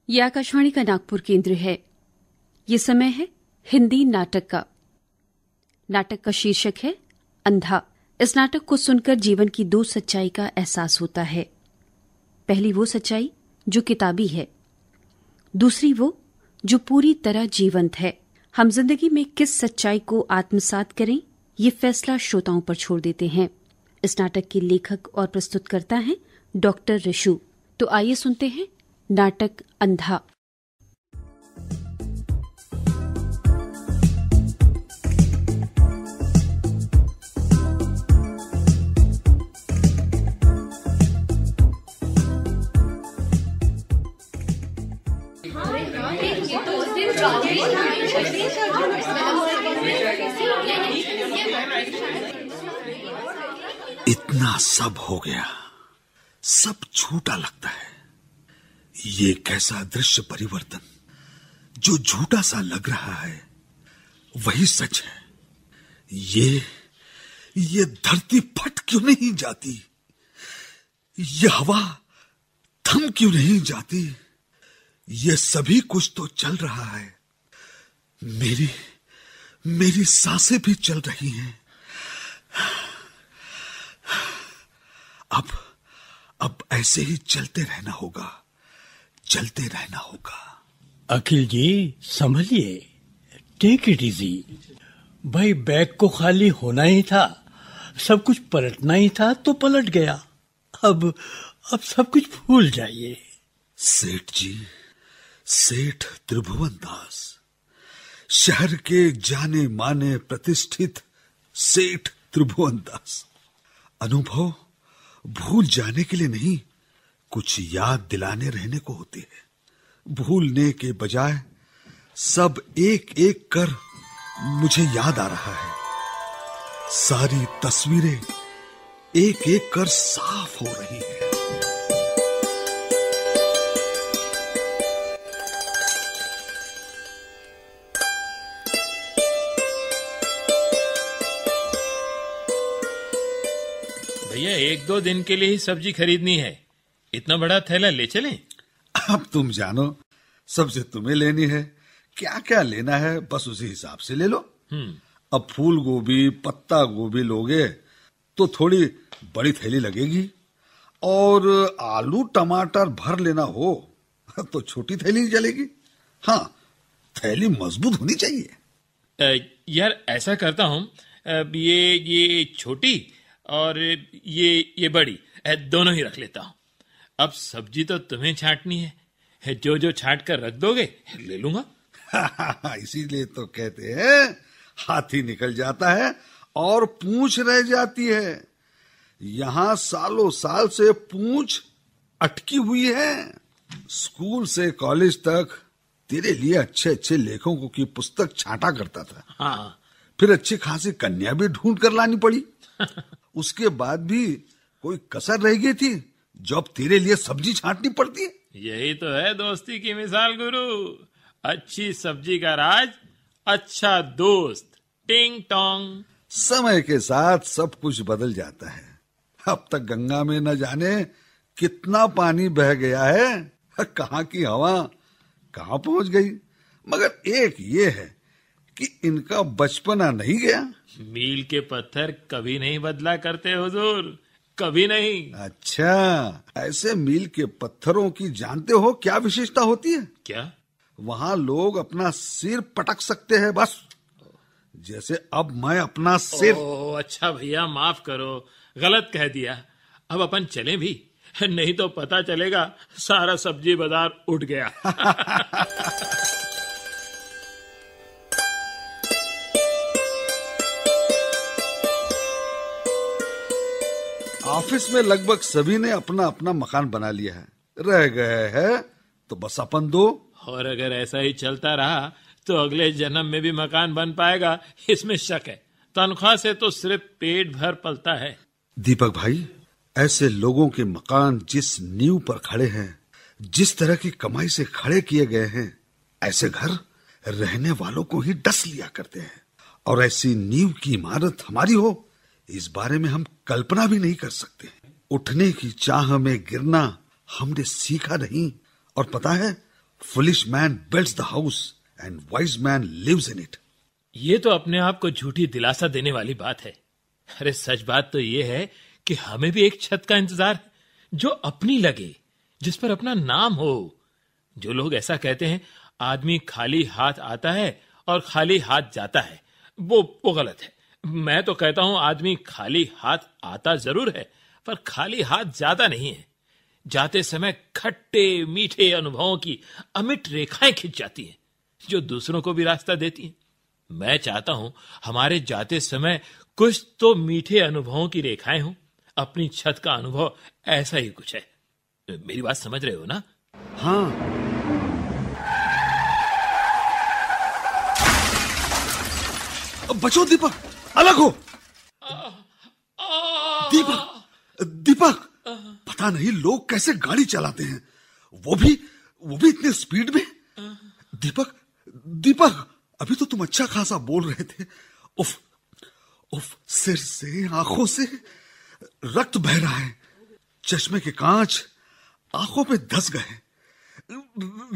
ये आकाशवाणी का नागपुर केंद्र है। ये समय है हिंदी नाटक का। नाटक का शीर्षक है अंधा। इस नाटक को सुनकर जीवन की दो सच्चाई का एहसास होता है। पहली वो सच्चाई जो किताबी है, दूसरी वो जो पूरी तरह जीवंत है। हम जिंदगी में किस सच्चाई को आत्मसात करें, ये फैसला श्रोताओं पर छोड़ देते हैं। इस नाटक के लेखक और प्रस्तुतकर्ता हैं डॉक्टर ऋषु। तो आइए सुनते हैं नाटक अंधा। इतना सब हो गया, सब झूठा लगता है। ये कैसा दृश्य परिवर्तन, जो झूठा सा लग रहा है वही सच है। ये धरती फट क्यों नहीं जाती? ये हवा थम क्यों नहीं जाती? ये सभी कुछ तो चल रहा है। मेरी सांसें भी चल रही हैं। अब ऐसे ही चलते रहना होगा। अखिल जी संभलिए, टेक इट इजी। भाई बैग को खाली होना ही था, सब कुछ पलटना ही था तो पलट गया। अब सब कुछ भूल जाइए। सेठ जी, सेठ त्रिभुवन दास, शहर के जाने माने प्रतिष्ठित सेठ त्रिभुवन दास। अनुभव भूल जाने के लिए नहीं, कुछ याद दिलाने रहने को होते हैं। भूलने के बजाय सब एक एक कर मुझे याद आ रहा है। सारी तस्वीरें एक एक कर साफ हो रही हैं। भैया 1-2 दिन के लिए ही सब्जी खरीदनी है, इतना बड़ा थैला ले चलें? अब तुम जानो, सब्जी तुम्हें लेनी है, क्या क्या लेना है बस उसी हिसाब से ले लो। अब फूल गोभी, पत्ता गोभी लोगे तो थोड़ी बड़ी थैली लगेगी, और आलू टमाटर भर लेना हो तो छोटी थैली चलेगी। हाँ, थैली मजबूत होनी चाहिए। यार ऐसा करता हूँ, ये छोटी और ये बड़ी दोनों ही रख लेता हूँ। अब सब्जी तो तुम्हें छांटनी है, जो छांट कर रख दोगे ले लूंगा। इसीलिए तो कहते हैं हाथी निकल जाता है और पूंछ रह जाती है। यहाँ सालों साल से पूंछ अटकी हुई है। स्कूल से कॉलेज तक तेरे लिए अच्छे अच्छे लेखकों की पुस्तक छांटा करता था। हाँ। फिर अच्छी खासी कन्या भी ढूंढ कर लानी पड़ी। उसके बाद भी कोई कसर रह गई थी जो अब तेरे लिए सब्जी छांटनी पड़ती है। यही तो है दोस्ती की मिसाल गुरु। अच्छी सब्जी का राज, अच्छा दोस्त। टिंग टोंग। समय के साथ सब कुछ बदल जाता है। अब तक गंगा में न जाने कितना पानी बह गया है, कहाँ की हवा कहाँ पहुंच गई। मगर एक ये है कि इनका बचपना नहीं गया। मील के पत्थर कभी नहीं बदला करते हुजूर, कभी नहीं। अच्छा, ऐसे मील के पत्थरों की जानते हो क्या विशेषता होती है? क्या? वहाँ लोग अपना सिर पटक सकते हैं बस, जैसे अब मैं अपना सिर। ओह अच्छा भैया, माफ करो, गलत कह दिया। अब अपन चलें भी, नहीं तो पता चलेगा सारा सब्जी बाजार उठ गया। ऑफिस में लगभग सभी ने अपना अपना मकान बना लिया है। रह गए हैं तो बस अपन दो। और अगर ऐसा ही चलता रहा तो अगले जन्म में भी मकान बन पाएगा, इसमें शक है। तनख्वाह से तो सिर्फ पेट भर पलता है। दीपक भाई, ऐसे लोगों के मकान जिस नींव पर खड़े हैं, जिस तरह की कमाई से खड़े किए गए हैं, ऐसे घर रहने वालों को ही डस लिया करते हैं। और ऐसी नींव की इमारत हमारी हो, इस बारे में हम कल्पना भी नहीं कर सकते। उठने की चाह में गिरना हमने सीखा नहीं, और पता है Foolish man builds the house and wise man lives in it. ये तो अपने आप को झूठी दिलासा देने वाली बात है। अरे सच बात तो ये है कि हमें भी एक छत का इंतजार है, जो अपनी लगे, जिस पर अपना नाम हो। जो लोग ऐसा कहते हैं आदमी खाली हाथ आता है और खाली हाथ जाता है, वो गलत है। मैं तो कहता हूं आदमी खाली हाथ आता जरूर है, पर खाली हाथ जाता नहीं है। जाते समय खट्टे मीठे अनुभवों की अमिट रेखाएं खिंच जाती हैं, जो दूसरों को भी रास्ता देती हैं। मैं चाहता हूं हमारे जाते समय कुछ तो मीठे अनुभवों की रेखाएं हों। अपनी छत का अनुभव ऐसा ही कुछ है। मेरी बात समझ रहे हो ना? हाँ। बचो दीपक, अलग हो। दीपक, पता नहीं लोग कैसे गाड़ी चलाते हैं, वो भी इतने स्पीड में। दीपक, अभी तो तुम अच्छा खासा बोल रहे थे। उफ, सिर से आंखों से रक्त बह रहा है, चश्मे के कांच आंखों पे धस गए।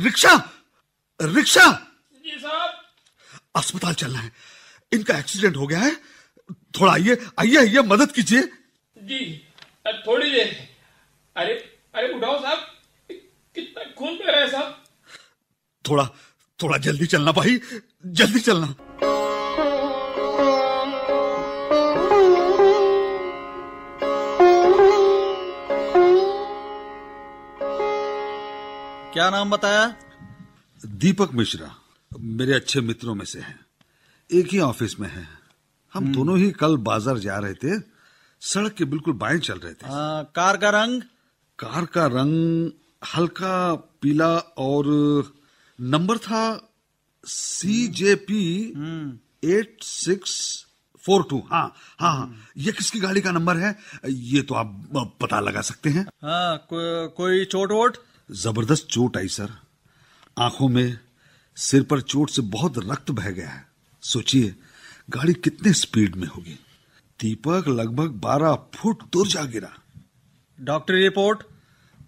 रिक्शा जी साहब, अस्पताल चलना है, इनका एक्सीडेंट हो गया है। थोड़ा आइए मदद कीजिए। जी थोड़ी देर। अरे उठाओ साहब, कितना खून बह रहा है साहब। थोड़ा जल्दी चलना भाई, जल्दी चलना। क्या नाम बताया? दीपक मिश्रा, मेरे अच्छे मित्रों में से हैं। एक ही ऑफिस में हैं। हम दोनों ही कल बाजार जा रहे थे, सड़क के बिल्कुल बाएं चल रहे थे। कार का रंग? कार का रंग हल्का पीला और नंबर था CJP 8642। हाँ, ये किसकी गाड़ी का नंबर है ये तो आप पता लगा सकते हैं। कोई चोट वोट? जबरदस्त चोट आई सर, आंखों में, सिर पर चोट से बहुत रक्त बह गया है। सोचिए गाड़ी कितने स्पीड में होगी। दीपक लगभग 12 फुट दूर जा गिरा। डॉक्टरी रिपोर्ट?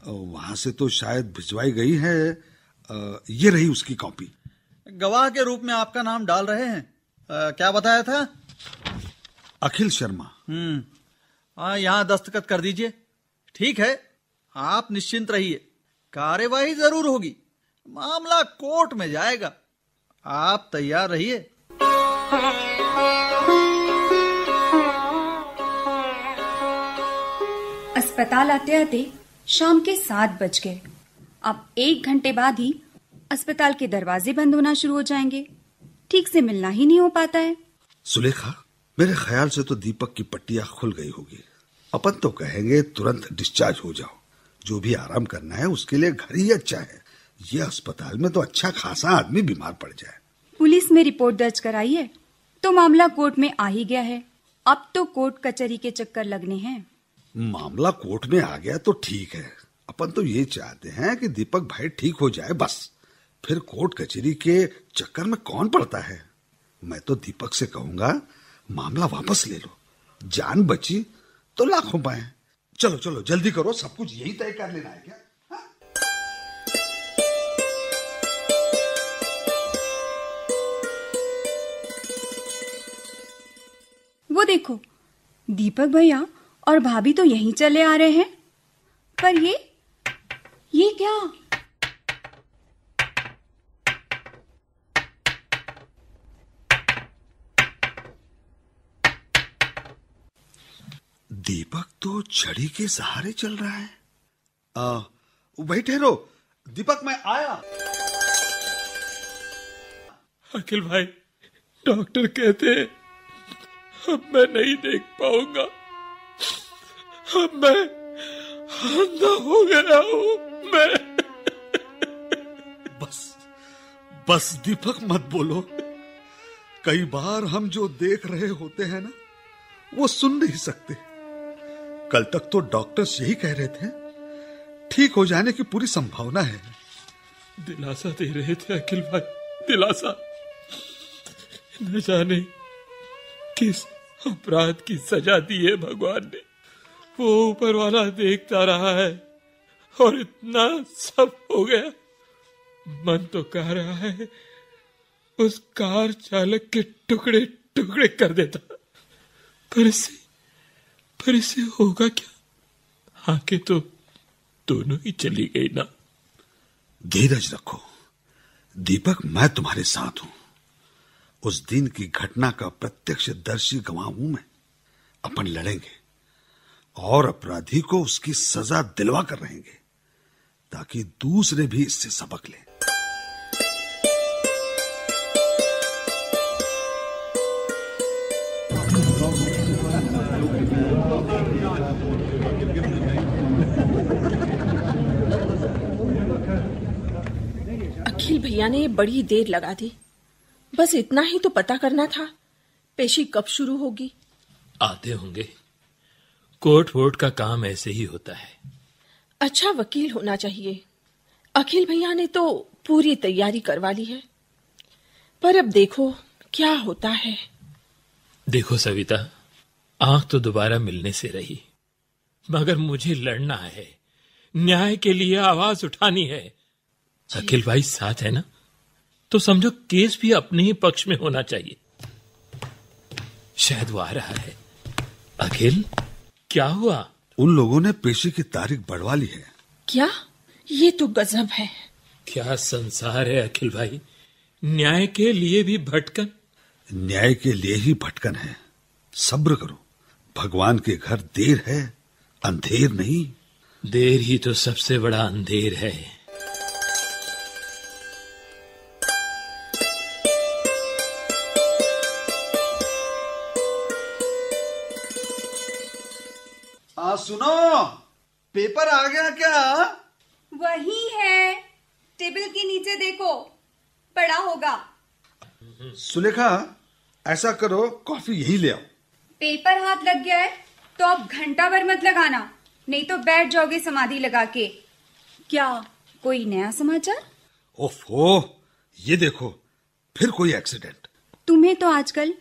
वहां से तो शायद भिजवाई गई है। ये रही उसकी कॉपी। गवाह के रूप में आपका नाम डाल रहे हैं। क्या बताया था? अखिल शर्मा। यहाँ दस्तखत कर दीजिए। ठीक है, आप निश्चिंत रहिए, कार्यवाही जरूर होगी, मामला कोर्ट में जाएगा। आप तैयार रहिए। अस्पताल आते आते शाम के 7 बज गए। अब 1 घंटे बाद ही अस्पताल के दरवाजे बंद होना शुरू हो जाएंगे। ठीक से मिलना ही नहीं हो पाता है। सुलेखा, मेरे ख्याल से तो दीपक की पट्टियां खुल गई होगी। अपन तो कहेंगे तुरंत डिस्चार्ज हो जाओ। जो भी आराम करना है उसके लिए घर ही अच्छा है। ये अस्पताल में तो अच्छा खासा आदमी बीमार पड़ जाए। पुलिस में रिपोर्ट दर्ज कराई है तो मामला कोर्ट में आ ही गया है। अब तो कोर्ट कचहरी के चक्कर लगने हैं। मामला कोर्ट में आ गया तो ठीक है। अपन तो ये चाहते हैं कि दीपक भाई ठीक हो जाए, बस। फिर कोर्ट कचहरी के चक्कर में कौन पड़ता है। मैं तो दीपक से कहूंगा मामला वापस ले लो। जान बची तो लाखों पाए। चलो जल्दी करो, सब कुछ यही तय कर लेना है क्या? वो देखो, दीपक भैया और भाभी तो यहीं चले आ रहे हैं। पर ये क्या? दीपक तो छड़ी के सहारे चल रहा है। वही ठहरो, दीपक मैं आया। अखिल भाई, डॉक्टर कहते हैं अब मैं नहीं देख पाऊंगा। अब मैं अंधा हो गया हूं। मैं बस दीपक मत बोलो। कई बार हम जो देख रहे होते हैं ना, वो सुन नहीं सकते। कल तक तो डॉक्टर्स यही कह रहे थे, ठीक हो जाने की पूरी संभावना है। दिलासा दे रहे थे अखिल भाई, दिलासा। न जाने किस अपराध की सजा दी है भगवान ने। वो ऊपर वाला देखता रहा है और इतना सब हो गया। मन तो कह रहा है उस कार चालक के टुकड़े टुकड़े कर देता, पर इसे होगा क्या? आंखें तो दोनों ही चली गई ना। धीरज रखो दीपक, मैं तुम्हारे साथ हूं। उस दिन की घटना का प्रत्यक्षदर्शी गवाह हूं मैं। अपन लड़ेंगे और अपराधी को उसकी सजा दिलवा कर रहेंगे, ताकि दूसरे भी इससे सबक लें। अखिल भैया ने बड़ी देर लगा दी। बस इतना ही तो पता करना था, पेशी कब शुरू होगी। आते होंगे, कोर्ट वोट का काम ऐसे ही होता है। अच्छा वकील होना चाहिए। अखिल भैया ने तो पूरी तैयारी करवा ली है, पर अब देखो क्या होता है। देखो सविता, आंख तो दोबारा मिलने से रही, मगर मुझे लड़ना है, न्याय के लिए आवाज उठानी है। अखिल भाई साथ है ना, तो समझो केस भी अपने ही पक्ष में होना चाहिए। शायद वो आ रहा है। अखिल, क्या हुआ? उन लोगों ने पेशी की तारीख बढ़वा ली है। क्या? ये तो गजब है। क्या संसार है अखिल भाई, न्याय के लिए भी भटकन। न्याय के लिए ही भटकन है। सब्र करो, भगवान के घर देर है, अंधेर नहीं। देर ही तो सबसे बड़ा अंधेर है। सुनो, पेपर आ गया क्या? वही है, टेबल के नीचे देखो, पड़ा होगा। सुलेखा, ऐसा करो, कॉफी यही ले आओ। पेपर हाथ लग गया है तो अब घंटा भर मत लगाना, नहीं तो बैठ जाओगे समाधि लगा के। क्या कोई नया समाचार? ओफो, ये देखो, फिर कोई एक्सीडेंट। तुम्हें तो आजकल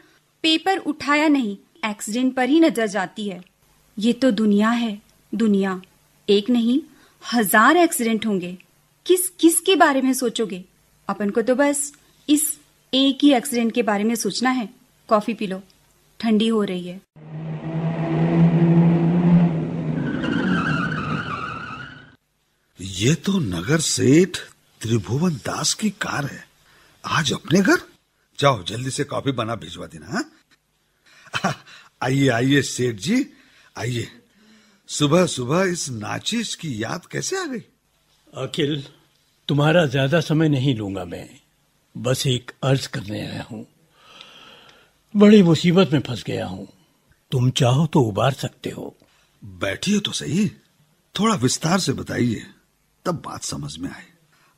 पेपर उठाया नहीं, एक्सीडेंट पर ही नजर जाती है। ये तो दुनिया है, दुनिया। एक नहीं 1000 एक्सीडेंट होंगे। किस के बारे में सोचोगे? अपन को तो बस इस एक ही एक्सीडेंट के बारे में सोचना है। कॉफी पी लो, ठंडी हो रही है। ये तो नगर सेठ त्रिभुवन दास की कार है। आज अपने घर? जाओ जल्दी से कॉफी बना भिजवा देना। आइए आइए सेठ जी, आइए। सुबह सुबह इस नाचिश की याद कैसे आ गई? अखिल, तुम्हारा ज्यादा समय नहीं लूंगा मैं। बस एक अर्ज करने आया हूं। बड़ी मुसीबत में फंस गया हूं। तुम चाहो तो उबार सकते हो। बैठिए तो सही, थोड़ा विस्तार से बताइए, तब बात समझ में आए।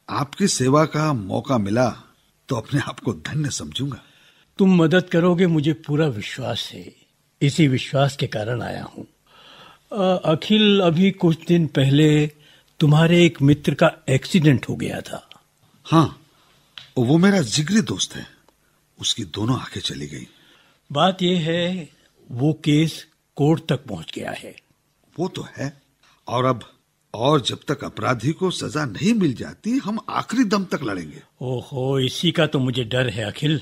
आपकी सेवा का मौका मिला तो अपने आप को धन्य समझूंगा। तुम मदद करोगे, मुझे पूरा विश्वास है। इसी विश्वास के कारण आया हूं। अखिल, अभी कुछ दिन पहले तुम्हारे एक मित्र का एक्सीडेंट हो गया था। हाँ, वो मेरा जिगरी दोस्त है। उसकी दोनों आंखें चली गई। बात यह है, वो केस कोर्ट तक पहुंच गया है। वो तो है, और जब तक अपराधी को सजा नहीं मिल जाती, हम आखिरी दम तक लड़ेंगे। ओहो, इसी का तो मुझे डर है अखिल।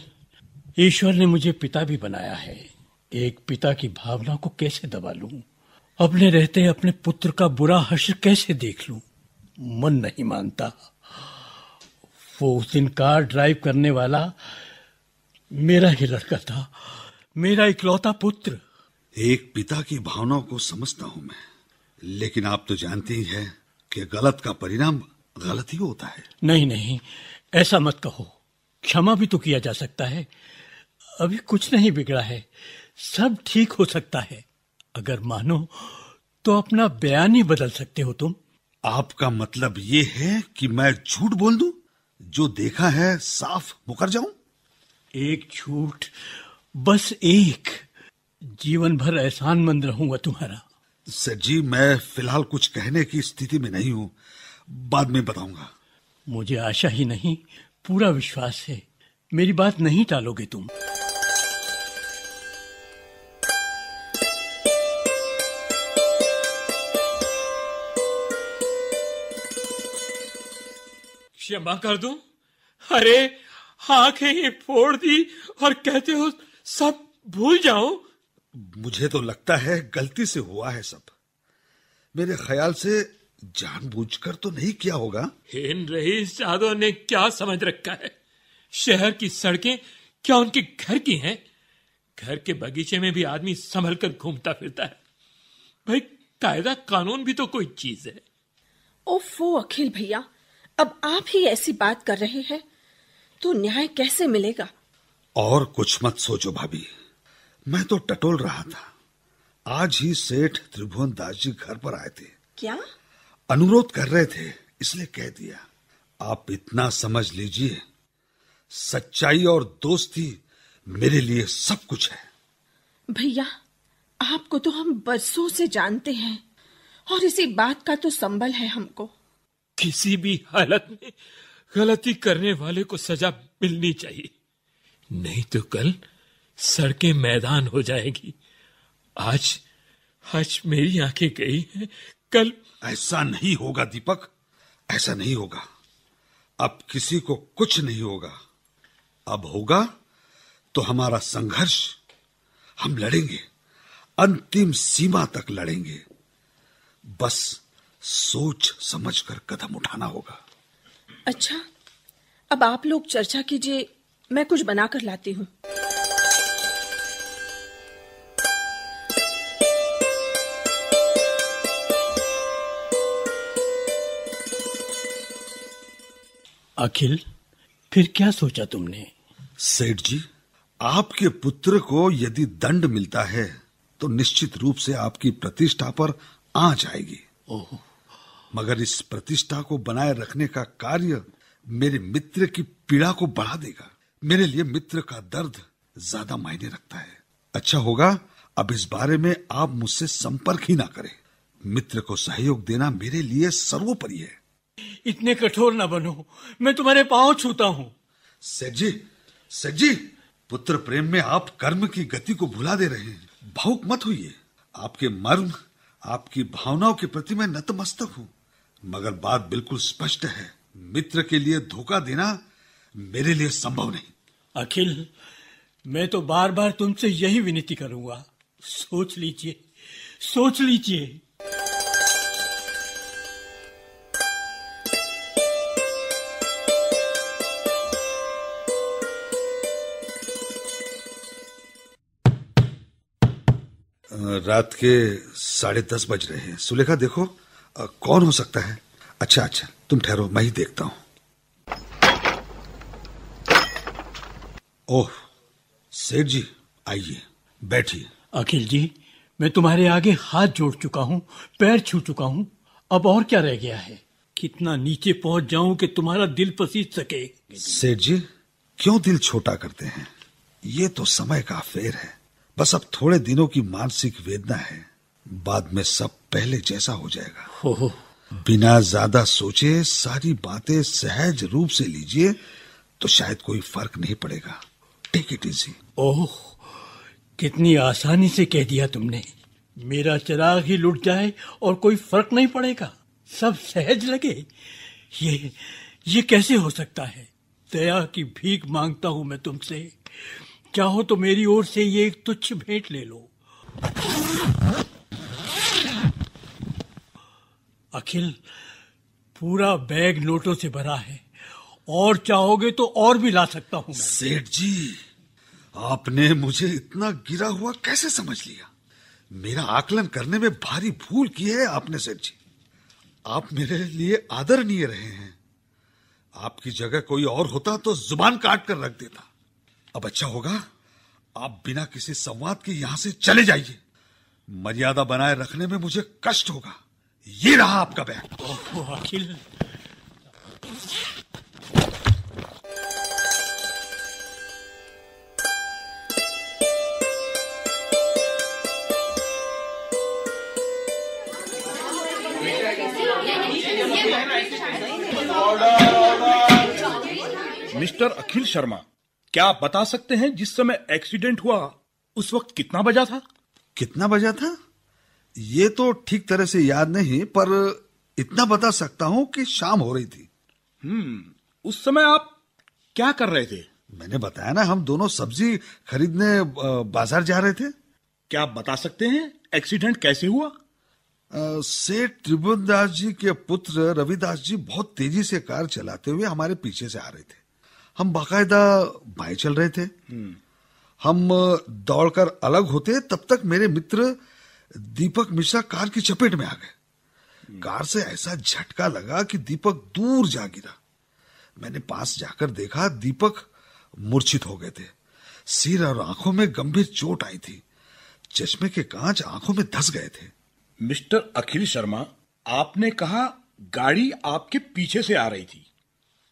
ईश्वर ने मुझे पिता भी बनाया है। एक पिता की भावना को कैसे दबा लूं? अपने रहते अपने पुत्र का बुरा हश्र कैसे देख लूं? मन नहीं मानता। वो उस दिन कार ड्राइव करने वाला मेरा ही लड़का था, मेरा इकलौता पुत्र। एक पिता की भावनाओं को समझता हूं मैं, लेकिन आप तो जानते ही हैं कि गलत का परिणाम गलत ही होता है। नहीं नहीं, ऐसा मत कहो। क्षमा भी तो किया जा सकता है। अभी कुछ नहीं बिगड़ा है, सब ठीक हो सकता है। अगर मानो तो अपना बयान ही बदल सकते हो तुम। आपका मतलब ये है कि मैं झूठ बोल दूं? जो देखा है साफ मुकर जाऊं? एक झूठ, बस एक। जीवन भर एहसानमंद रहूंगा तुम्हारा। सर जी, मैं फिलहाल कुछ कहने की स्थिति में नहीं हूं, बाद में बताऊंगा। मुझे आशा ही नहीं, पूरा विश्वास है। मेरी बात नहीं टालोगे तुम। क्षमा कर दूं? अरे आंखें ही फोड़ दी और कहते हो सब भूल जाओ। मुझे तो लगता है गलती से हुआ है सब। मेरे ख्याल से जानबूझकर तो नहीं किया होगा। इन रईस यादव ने क्या समझ रखा है? शहर की सड़कें क्या उनके घर की हैं? घर के बगीचे में भी आदमी संभल कर घूमता फिरता है। भाई कायदा कानून भी तो कोई चीज है। ओफो अखिल भैया, अब आप ही ऐसी बात कर रहे हैं तो न्याय कैसे मिलेगा? और कुछ मत सोचो भाभी, मैं तो टटोल रहा था। आज ही सेठ त्रिभुवन दास जी घर पर आए थे। क्या? अनुरोध कर रहे थे, इसलिए कह दिया। आप इतना समझ लीजिए, सच्चाई और दोस्ती मेरे लिए सब कुछ है। भैया आपको तो हम बरसों से जानते हैं और इसी बात का तो संबल है हमको। किसी भी हालत में गलती करने वाले को सजा मिलनी चाहिए, नहीं तो कल सड़कें मैदान हो जाएगी। आज मेरी आंखें गई हैं, कल। ऐसा नहीं होगा दीपक, ऐसा नहीं होगा। अब किसी को कुछ नहीं होगा। अब होगा तो हमारा संघर्ष। हम लड़ेंगे, अंतिम सीमा तक लड़ेंगे। बस सोच समझकर कदम उठाना होगा। अच्छा, अब आप लोग चर्चा कीजिए, मैं कुछ बनाकर लाती हूँ। अखिल, फिर क्या सोचा तुमने? सेठ जी, आपके पुत्र को यदि दंड मिलता है तो निश्चित रूप से आपकी प्रतिष्ठा पर आंच आएगी। ओह, मगर इस प्रतिष्ठा को बनाए रखने का कार्य मेरे मित्र की पीड़ा को बढ़ा देगा। मेरे लिए मित्र का दर्द ज्यादा मायने रखता है। अच्छा होगा अब इस बारे में आप मुझसे संपर्क ही ना करें। मित्र को सहयोग देना मेरे लिए सर्वोपरि है। इतने कठोर ना बनो, मैं तुम्हारे पांव छूता हूँ। सेठ जी, पुत्र प्रेम में आप कर्म की गति को भुला दे रहे हैं। भावुक मत होइए। आपके मर्म, आपकी भावनाओं के प्रति मैं नतमस्तक हूँ, मगर बात बिल्कुल स्पष्ट है। मित्र के लिए धोखा देना मेरे लिए संभव नहीं। अखिल, मैं तो बार बार तुमसे यही विनती करूंगा, सोच लीजिए, सोच लीजिए। रात के 10:30 बज रहे हैं। सुलेखा देखो, कौन हो सकता है? अच्छा, तुम ठहरो, मैं ही देखता हूं। ओह, सेठ जी आइए, बैठिए। अखिल जी, मैं तुम्हारे आगे हाथ जोड़ चुका हूँ, पैर छू चुका हूँ। अब और क्या रह गया है? कितना नीचे पहुंच जाऊं कि तुम्हारा दिल पसीज सके? सेठ जी, क्यों दिल छोटा करते हैं? ये तो समय का फेर है। बस अब थोड़े दिनों की मानसिक वेदना है, बाद में सब पहले जैसा हो जाएगा। हो, बिना ज्यादा सोचे सारी बातें सहज रूप से लीजिए तो शायद कोई फर्क नहीं पड़ेगा। Take it easy. ओह, कितनी आसानी से कह दिया तुमने। मेरा चिराग ही लुट जाए और कोई फर्क नहीं पड़ेगा, सब सहज लगे। ये कैसे हो सकता है? दया की भीख मांगता हूं मैं तुमसे। चाहो तो मेरी ओर से ये एक तुच्छ भेंट ले लो। अखिल, पूरा बैग नोटों से भरा है, और चाहोगे तो और भी ला सकता हूं मैं। सेठ जी, आपने मुझे इतना गिरा हुआ कैसे समझ लिया? मेरा आकलन करने में भारी भूल की है आपने सेठ जी। आप मेरे लिए आदरणीय रहे हैं। आपकी जगह कोई और होता तो जुबान काट कर रख देता। अब अच्छा होगा आप बिना किसी संवाद के यहां से चले जाइए। मर्यादा बनाए रखने में मुझे कष्ट होगा। ये रहा आपका बैग। ओह अखिल, मिस्टर अखिल शर्मा, क्या आप बता सकते हैं जिस समय एक्सीडेंट हुआ उस वक्त कितना बजा था? कितना बजा था ये तो ठीक तरह से याद नहीं, पर इतना बता सकता हूं कि शाम हो रही थी। उस समय आप क्या कर रहे थे? मैंने बताया ना, हम दोनों सब्जी खरीदने बाजार जा रहे थे। क्या आप बता सकते हैं एक्सीडेंट कैसे हुआ? सेठ त्रिभुवनदास जी के पुत्र रविदास जी बहुत तेजी से कार चलाते हुए हमारे पीछे से आ रहे थे। हम बाकायदा बाएं चल रहे थे। हम दौड़कर अलग होते तब तक मेरे मित्र दीपक मिश्रा कार की चपेट में आ गए। कार से ऐसा झटका लगा कि दीपक दूर जा गिरा। मैंने पास जाकर देखा, दीपक मूर्छित हो गए थे। सिर और आंखों में गंभीर चोट आई थी। चश्मे के कांच आंखों में धंस गए थे। मिस्टर अखिल शर्मा, आपने कहा गाड़ी आपके पीछे से आ रही थी,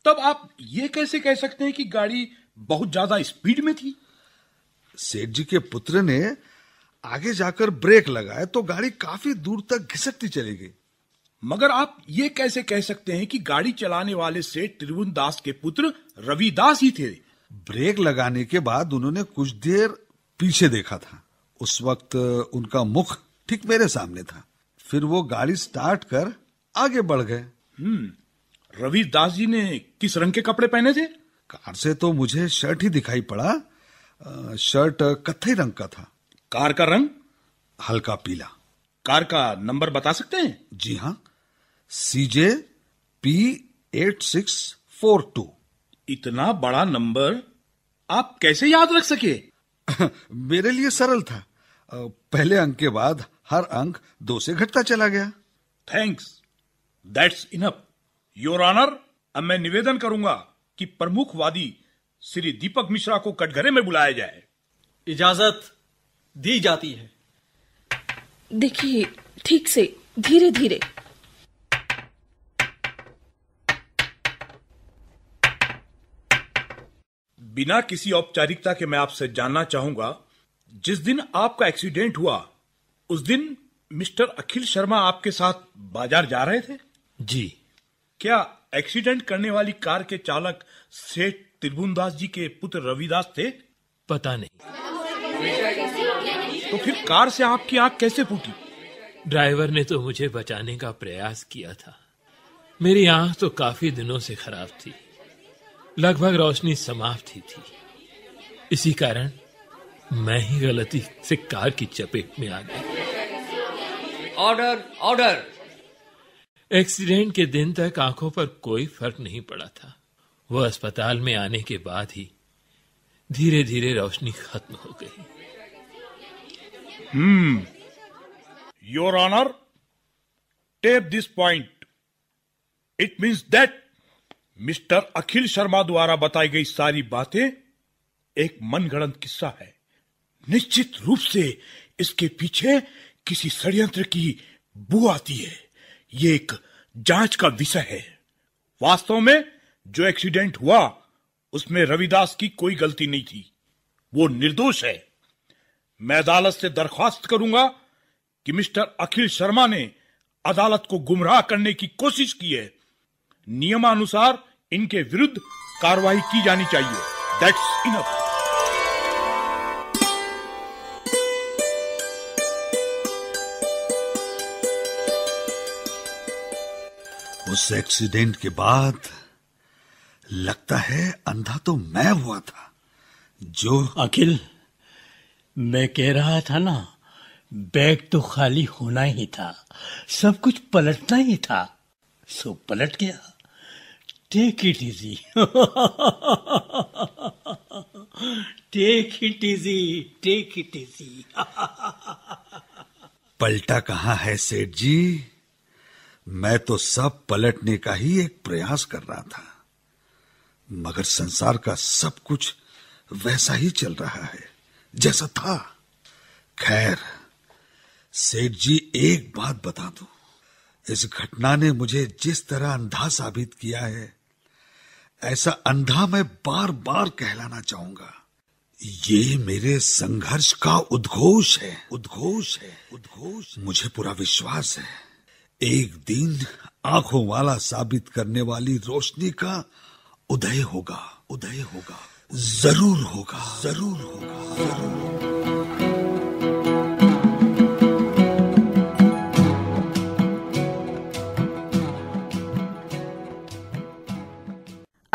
तब आप ये कैसे कह सकते हैं कि गाड़ी बहुत ज्यादा स्पीड में थी? सेठ जी के पुत्र ने आगे जाकर ब्रेक लगाए तो गाड़ी काफी दूर तक घिसकती चली गई। मगर आप ये कैसे कह सकते हैं कि गाड़ी चलाने वाले सेठ त्रिभुवनदास के पुत्र रविदास ही थे? ब्रेक लगाने के बाद उन्होंने कुछ देर पीछे देखा था। उस वक्त उनका मुख ठीक मेरे सामने था। फिर वो गाड़ी स्टार्ट कर आगे बढ़ गए। रविदास जी ने किस रंग के कपड़े पहने थे? कार से तो मुझे शर्ट ही दिखाई पड़ा। शर्ट कत्थई रंग का था। कार का रंग? हल्का पीला। कार का नंबर बता सकते हैं? जी हाँ, CJ P8642। इतना बड़ा नंबर आप कैसे याद रख सके? मेरे लिए सरल था। पहले अंक के बाद हर अंक 2 से घटता चला गया। Thanks, that's enough. Your honour, अब मैं निवेदन करूंगा कि प्रमुख वादी श्री दीपक मिश्रा को कटघरे में बुलाया जाए। इजाजत दी जाती है। देखिए, ठीक से, धीरे धीरे। बिना किसी औपचारिकता के मैं आपसे जानना चाहूंगा, जिस दिन आपका एक्सीडेंट हुआ उस दिन मिस्टर अखिल शर्मा आपके साथ बाजार जा रहे थे? जी। क्या एक्सीडेंट करने वाली कार के चालक सेठ त्रिभुवनदास जी के पुत्र रविदास थे? पता नहीं। तो फिर कार से आपकी आंख कैसे फूटी? ड्राइवर ने तो मुझे बचाने का प्रयास किया था। मेरी आंख तो काफी दिनों से खराब थी। लगभग रोशनी समाप्त ही थी। इसी कारण मैं ही गलती से कार की चपेट में आ गया। Order, order. एक्सीडेंट के दिन तक आंखों पर कोई फर्क नहीं पड़ा था। वो अस्पताल में आने के बाद ही धीरे धीरे रोशनी खत्म हो गई। Your honour, tape this point. It means that mister Akhil Sharma द्वारा बताई गई सारी बातें एक मनगढ़ंत किस्सा है। निश्चित रूप से इसके पीछे किसी षड्यंत्र की बू आती है। ये एक जांच का विषय है। वास्तव में जो एक्सीडेंट हुआ उसमें रविदास की कोई गलती नहीं थी। वो निर्दोष है। मैं अदालत से दरख्वास्त करूंगा कि मिस्टर अखिल शर्मा ने अदालत को गुमराह करने की कोशिश की है। नियमानुसार इनके विरुद्ध कार्रवाई की जानी चाहिए। That's enough. उस एक्सीडेंट के बाद लगता है अंधा तो मैं हुआ था। जो अखिल, मैं कह रहा था ना, बैग तो खाली होना ही था, सब कुछ पलटना ही था। सो पलट गया। Take it easy. Take it easy, take it easy. पलटा कहाँ है सेठ जी? मैं तो सब पलटने का ही एक प्रयास कर रहा था, मगर संसार का सब कुछ वैसा ही चल रहा है जैसा था। खैर सेठ जी, एक बात बता दूं, इस घटना ने मुझे जिस तरह अंधा साबित किया है, ऐसा अंधा मैं बार बार कहलाना चाहूंगा। ये मेरे संघर्ष का उद्घोष है, उद्घोष है, उद्घोष। मुझे पूरा विश्वास है एक दिन आंखों वाला साबित करने वाली रोशनी का उदय होगा, उदय होगा, जरूर होगा, जरूर होगा, जरूर।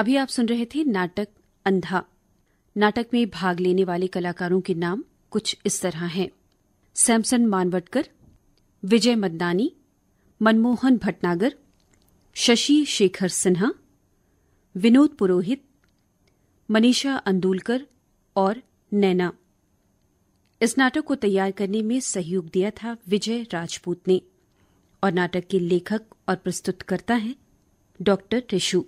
अभी आप सुन रहे थे नाटक अंधा। नाटक में भाग लेने वाले कलाकारों के नाम कुछ इस तरह हैं: सैमसन मानवटकर, विजय मदनानी, मनमोहन भटनागर, शशि शेखर सिन्हा, विनोद पुरोहित, मनीषा अंदुलकर और नैना। इस नाटक को तैयार करने में सहयोग दिया था विजय राजपूत ने और नाटक के लेखक और प्रस्तुतकर्ता हैं डॉक्टर टिशु।